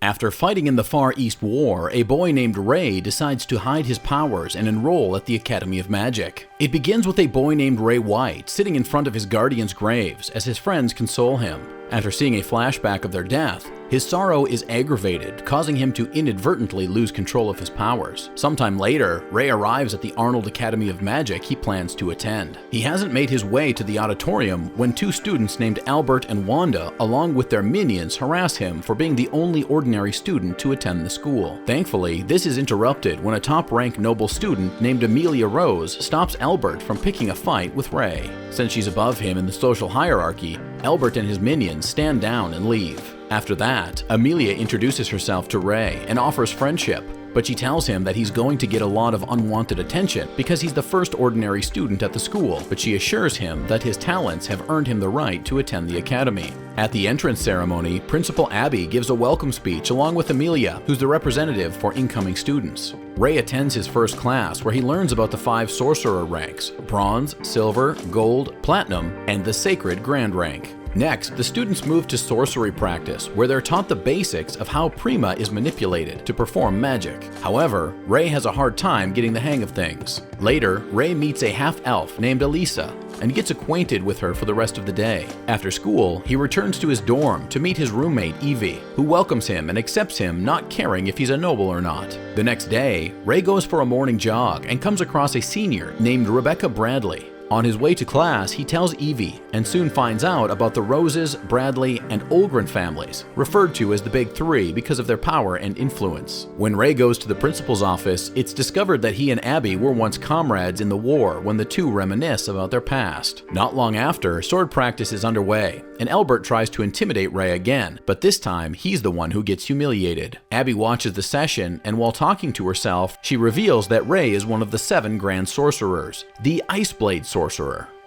After fighting in the Far East War, a boy named Ray decides to hide his powers and enroll at the Academy of Magic. It begins with a boy named Ray White sitting in front of his guardians' graves as his friends console him. After seeing a flashback of their death, his sorrow is aggravated, causing him to inadvertently lose control of his powers. Sometime later, Ray arrives at the Arnold Academy of Magic he plans to attend. He hasn't made his way to the auditorium when two students named Albert and Wanda, along with their minions, harass him for being the only ordinary student to attend the school. Thankfully, this is interrupted when a top-rank noble student named Amelia Rose stops Albert from picking a fight with Ray. Since she's above him in the social hierarchy, Albert and his minions stand down and leave. After that, Amelia introduces herself to Ray and offers friendship, but she tells him that he's going to get a lot of unwanted attention because he's the first ordinary student at the school, but she assures him that his talents have earned him the right to attend the academy. At the entrance ceremony, Principal Abby gives a welcome speech along with Amelia, who's the representative for incoming students. Ray attends his first class where he learns about the 5 sorcerer ranks: bronze, silver, gold, platinum, and the sacred grand rank. Next, the students move to sorcery practice, where they're taught the basics of how Prima is manipulated to perform magic. However, Ray has a hard time getting the hang of things. Later, Ray meets a half-elf named Elisa and gets acquainted with her for the rest of the day. After school, he returns to his dorm to meet his roommate Evie, who welcomes him and accepts him, not caring if he's a noble or not. The next day, Ray goes for a morning jog and comes across a senior named Rebecca Bradley. On his way to class, he tells Evie and soon finds out about the Roses, Bradley, and Olgren families, referred to as the Big Three because of their power and influence. When Ray goes to the principal's office, it's discovered that he and Abby were once comrades in the war when the two reminisce about their past. Not long after, sword practice is underway, and Albert tries to intimidate Ray again, but this time he's the one who gets humiliated. Abby watches the session, and while talking to herself, she reveals that Ray is one of the 7 Grand Sorcerers, the Iceblade Sorcerer.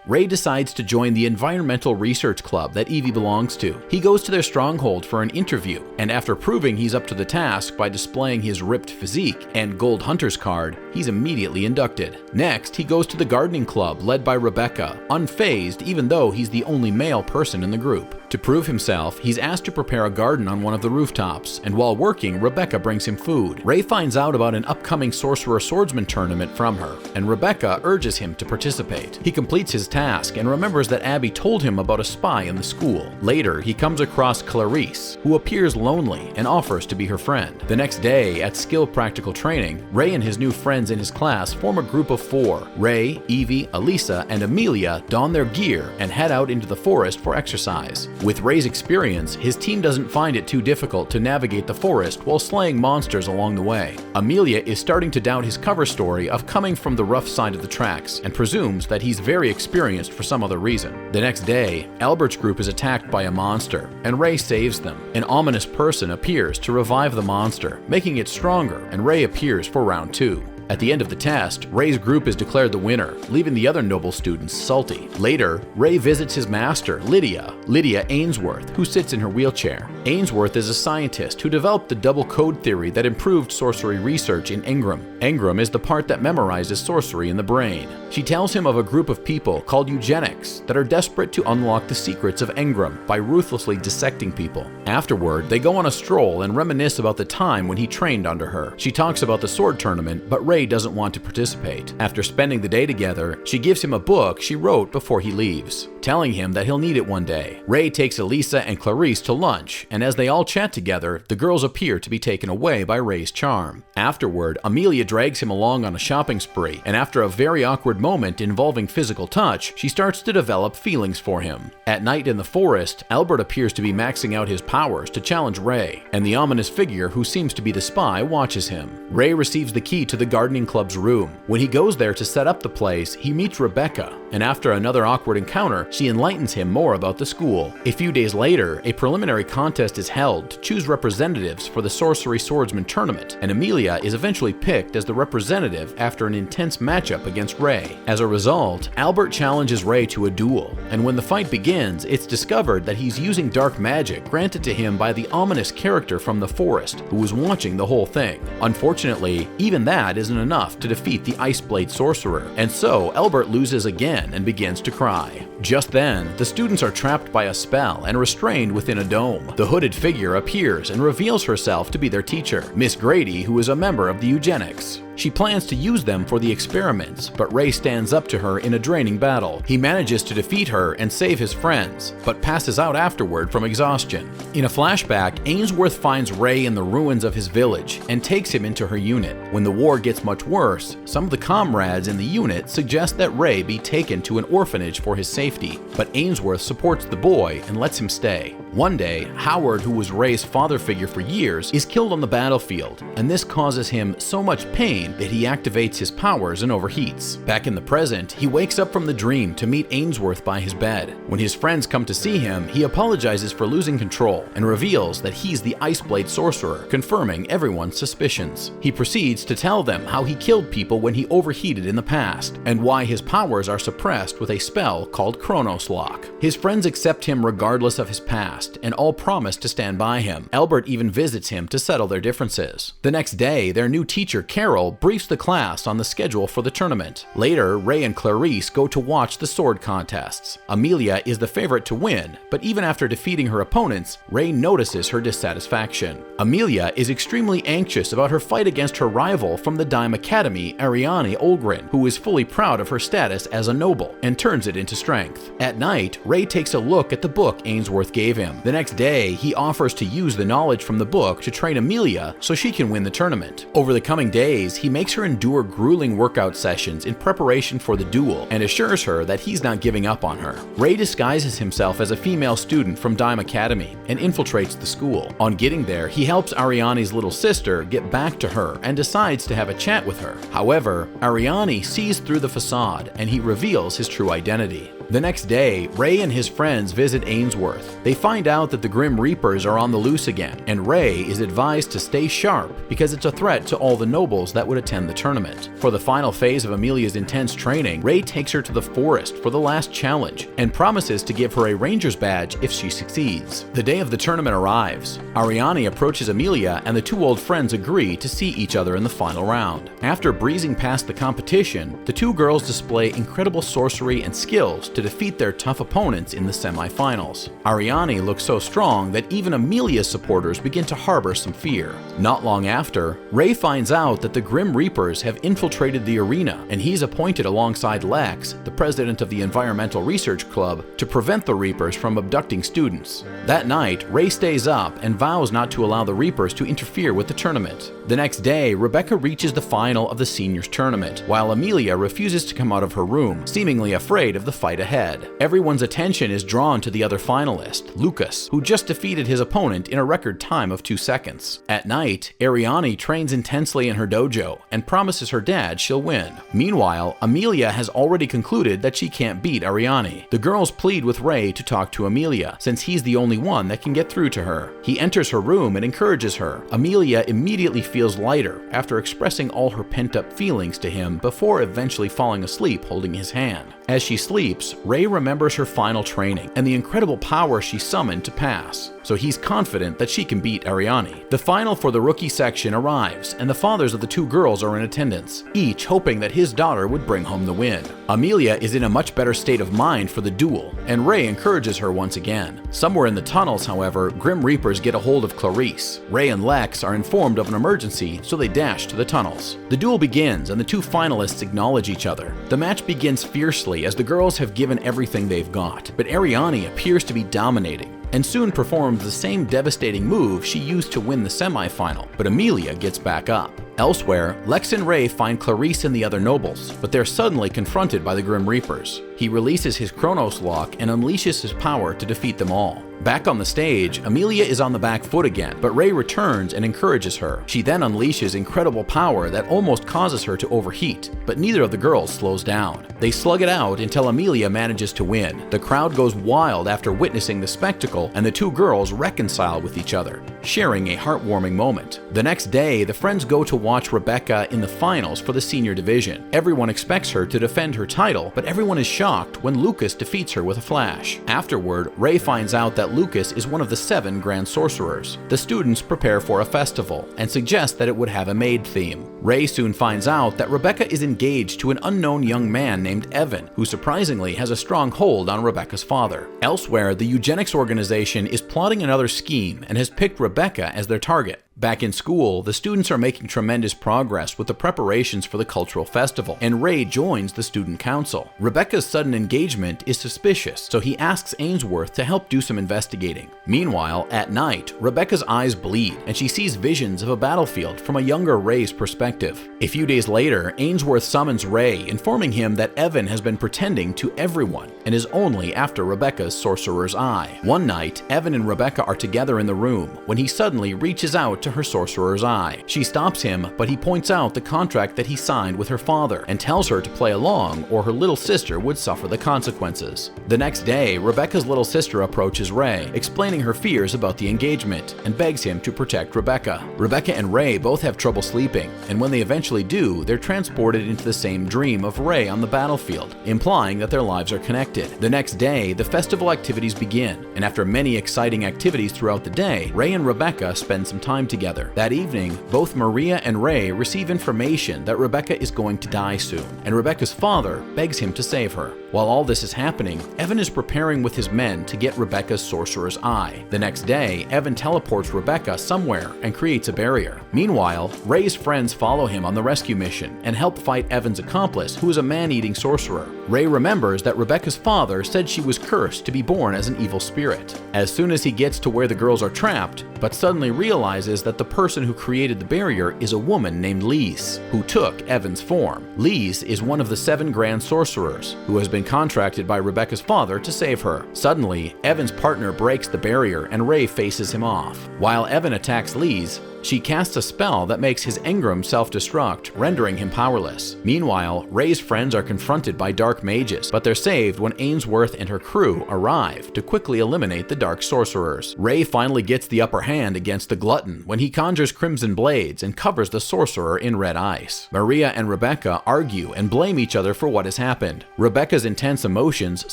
Ray decides to join the environmental research club that Evie belongs to. He goes to their stronghold for an interview, and after proving he's up to the task by displaying his ripped physique and gold hunter's card, he's immediately inducted. Next, he goes to the gardening club led by Rebecca, unfazed even though he's the only male person in the group. To prove himself, he's asked to prepare a garden on one of the rooftops, and while working, Rebecca brings him food. Ray finds out about an upcoming Sorcerer Swordsman tournament from her, and Rebecca urges him to participate. He completes his task and remembers that Abby told him about a spy in the school. Later, he comes across Clarice, who appears lonely and offers to be her friend. The next day, at skill practical training, Ray and his new friends in his class form a group of 4. Ray, Evie, Elisa, and Amelia don their gear and head out into the forest for exercise. With Ray's experience, his team doesn't find it too difficult to navigate the forest while slaying monsters along the way. Amelia is starting to doubt his cover story of coming from the rough side of the tracks and presumes that he's very experienced for some other reason. The next day, Albert's group is attacked by a monster, and Ray saves them. An ominous person appears to revive the monster, making it stronger, and Ray appears for round 2. At the end of the test, Ray's group is declared the winner, leaving the other noble students salty. Later, Ray visits his master, Lydia Ainsworth, who sits in her wheelchair. Ainsworth is a scientist who developed the double code theory that improved sorcery research in Engram. Engram is the part that memorizes sorcery in the brain. She tells him of a group of people called eugenics that are desperate to unlock the secrets of Engram by ruthlessly dissecting people. Afterward, they go on a stroll and reminisce about the time when he trained under her. She talks about the sword tournament, but Ray doesn't want to participate. After spending the day together, she gives him a book she wrote before he leaves, telling him that he'll need it one day. Ray takes Elisa and Clarice to lunch, and as they all chat together, the girls appear to be taken away by Ray's charm. Afterward, Amelia drags him along on a shopping spree, and after a very awkward moment involving physical touch, she starts to develop feelings for him. At night in the forest, Albert appears to be maxing out his powers to challenge Ray, and the ominous figure who seems to be the spy watches him. Ray receives the key to the gardening club's room. When he goes there to set up the place, he meets Rebecca, and after another awkward encounter, she enlightens him more about the school. A few days later, a preliminary contest is held to choose representatives for the Sorcery Swordsman tournament, and Amelia is eventually picked as the representative after an intense matchup against Ray. As a result, Albert challenges Ray to a duel, and when the fight begins, it's discovered that he's using dark magic granted to him by the ominous character from the forest, who was watching the whole thing. Unfortunately, even that isn't isn't enough to defeat the Ice Blade sorcerer, and so Albert loses again and begins to cry. Just then, the students are trapped by a spell and restrained within a dome. The hooded figure appears and reveals herself to be their teacher, Miss Grady, who is a member of the eugenics. She plans to use them for the experiments, but Ray stands up to her in a draining battle. He manages to defeat her and save his friends, but passes out afterward from exhaustion. In a flashback, Ainsworth finds Ray in the ruins of his village and takes him into her unit. When the war gets much worse, some of the comrades in the unit suggest that Ray be taken to an orphanage for his safety, but Ainsworth supports the boy and lets him stay. One day, Howard, who was Ray's father figure for years, is killed on the battlefield, and this causes him so much pain that he activates his powers and overheats. Back in the present, he wakes up from the dream to meet Ainsworth by his bed. When his friends come to see him, he apologizes for losing control and reveals that he's the Ice Blade sorcerer, confirming everyone's suspicions. He proceeds to tell them how he killed people when he overheated in the past, and why his powers are suppressed with a spell called Chronos Lock. His friends accept him regardless of his past, and all promise to stand by him. Albert even visits him to settle their differences. The next day, their new teacher, Carol, briefs the class on the schedule for the tournament. Later, Ray and Clarice go to watch the sword contests. Amelia is the favorite to win, but even after defeating her opponents, Ray notices her dissatisfaction. Amelia is extremely anxious about her fight against her rival from the Dime Academy, Ariane Olgren, who is fully proud of her status as a noble, and turns it into strength. At night, Ray takes a look at the book Ainsworth gave him. The next day, he offers to use the knowledge from the book to train Amelia so she can win the tournament. Over the coming days, he makes her endure grueling workout sessions in preparation for the duel and assures her that he's not giving up on her. Ray disguises himself as a female student from Dime Academy and infiltrates the school. On getting there, he helps Ariane's little sister get back to her and decides to have a chat with her. However, Ariane sees through the facade and he reveals his true identity. The next day, Ray and his friends visit Ainsworth. They find out that the Grim Reapers are on the loose again, and Ray is advised to stay sharp because it's a threat to all the nobles that would attend the tournament. For the final phase of Amelia's intense training, Ray takes her to the forest for the last challenge and promises to give her a ranger's badge if she succeeds. The day of the tournament arrives. Ariane approaches Amelia and the two old friends agree to see each other in the final round. After breezing past the competition, the two girls display incredible sorcery and skills to defeat their tough opponents in the semifinals. Ariane looks so strong that even Amelia's supporters begin to harbor some fear. Not long after, Ray finds out that the Grim Reapers have infiltrated the arena, and he's appointed alongside Lex, the president of the Environmental Research Club, to prevent the Reapers from abducting students. That night, Ray stays up and vows not to allow the Reapers to interfere with the tournament. The next day, Rebecca reaches the final of the seniors tournament, while Amelia refuses to come out of her room, seemingly afraid of the fight ahead. Everyone's attention is drawn to the other finalist, Lucas, who just defeated his opponent in a record time of 2 seconds. At night, Ariane trains intensely in her dojo and promises her dad she'll win. Meanwhile, Amelia has already concluded that she can't beat Ariane. The girls plead with Ray to talk to Amelia, since he's the only one that can get through to her. He enters her room and encourages her. Amelia immediately feels lighter after expressing all her pent-up feelings to him before eventually falling asleep holding his hand. As she sleeps, Ray remembers her final training and the incredible power she summoned to pass, so he's confident that she can beat Ariane. The final for the rookie section arrives, and the fathers of the two girls are in attendance, each hoping that his daughter would bring home the win. Amelia is in a much better state of mind for the duel, and Ray encourages her once again. Somewhere in the tunnels, however, Grim Reapers get a hold of Clarice. Ray and Lex are informed of an emergency, so they dash to the tunnels. The duel begins, and the two finalists acknowledge each other. The match begins fiercely as the girls have given everything they've got, but Ariane appears to be dominating and soon performs the same devastating move she used to win the semifinal, but Amelia gets back up. Elsewhere, Lex and Ray find Clarice and the other nobles, but they're suddenly confronted by the Grim Reapers. He releases his Chronos Lock and unleashes his power to defeat them all. Back on the stage, Amelia is on the back foot again, but Ray returns and encourages her. She then unleashes incredible power that almost causes her to overheat, but neither of the girls slows down. They slug it out until Amelia manages to win. The crowd goes wild after witnessing the spectacle, and the two girls reconcile with each other, sharing a heartwarming moment. The next day, the friends go to watch Rebecca in the finals for the senior division. Everyone expects her to defend her title, but everyone is shocked when Lucas defeats her with a flash. Afterward, Ray finds out that Lucas is one of the 7 Grand Sorcerers. The students prepare for a festival and suggest that it would have a maid theme. Ray soon finds out that Rebecca is engaged to an unknown young man named Evan, who surprisingly has a strong hold on Rebecca's father. Elsewhere, the eugenics organization is plotting another scheme and has picked Rebecca as their target. Back in school, the students are making tremendous progress with the preparations for the cultural festival, and Ray joins the student council. Rebecca's sudden engagement is suspicious, so he asks Ainsworth to help do some investigating. Meanwhile, at night, Rebecca's eyes bleed, and she sees visions of a battlefield from a younger Ray's perspective. A few days later, Ainsworth summons Ray, informing him that Evan has been pretending to everyone and is only after Rebecca's sorcerer's eye. One night, Evan and Rebecca are together in the room when he suddenly reaches out to her sorcerer's eye. She stops him, but he points out the contract that he signed with her father and tells her to play along or her little sister would suffer the consequences. The next day, Rebecca's little sister approaches Ray, explaining her fears about the engagement and begs him to protect Rebecca. Rebecca and Ray both have trouble sleeping, and when they eventually do, they're transported into the same dream of Ray on the battlefield, implying that their lives are connected. The next day, the festival activities begin, and after many exciting activities throughout the day, Ray and Rebecca spend some time together. That evening, both Maria and Ray receive information that Rebecca is going to die soon, and Rebecca's father begs him to save her. While all this is happening, Evan is preparing with his men to get Rebecca's sorcerer's eye. The next day, Evan teleports Rebecca somewhere and creates a barrier. Meanwhile, Ray's friends follow him on the rescue mission and help fight Evan's accomplice, who is a man-eating sorcerer. Ray remembers that Rebecca's father said she was cursed to be born as an evil spirit. As soon as he gets to where the girls are trapped, but suddenly realizes that the person who created the barrier is a woman named Lise, who took Evan's form. Lise is one of the 7 grand sorcerers, who has been contracted by Rebecca's father to save her. Suddenly, Evan's partner breaks the barrier and Ray faces him off. While Evan attacks Lise, she casts a spell that makes his engram self-destruct, rendering him powerless. Meanwhile, Ray's friends are confronted by dark mages, but they're saved when Ainsworth and her crew arrive to quickly eliminate the dark sorcerers. Ray finally gets the upper hand against the glutton when he conjures crimson blades and covers the sorcerer in red ice. Maria and Rebecca argue and blame each other for what has happened. Rebecca's intense emotions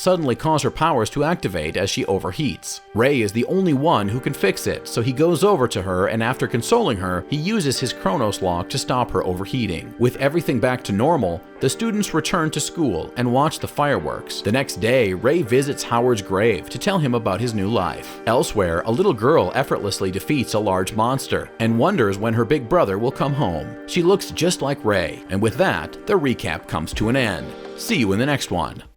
suddenly cause her powers to activate as she overheats. Ray is the only one who can fix it, so he goes over to her and after consoling her, he uses his Chronos lock to stop her overheating. With everything back to normal, the students return to school and watch the fireworks. The next day, Ray visits Howard's grave to tell him about his new life. Elsewhere, a little girl effortlessly defeats a large monster and wonders when her big brother will come home. She looks just like Ray, and with that, the recap comes to an end. See you in the next one.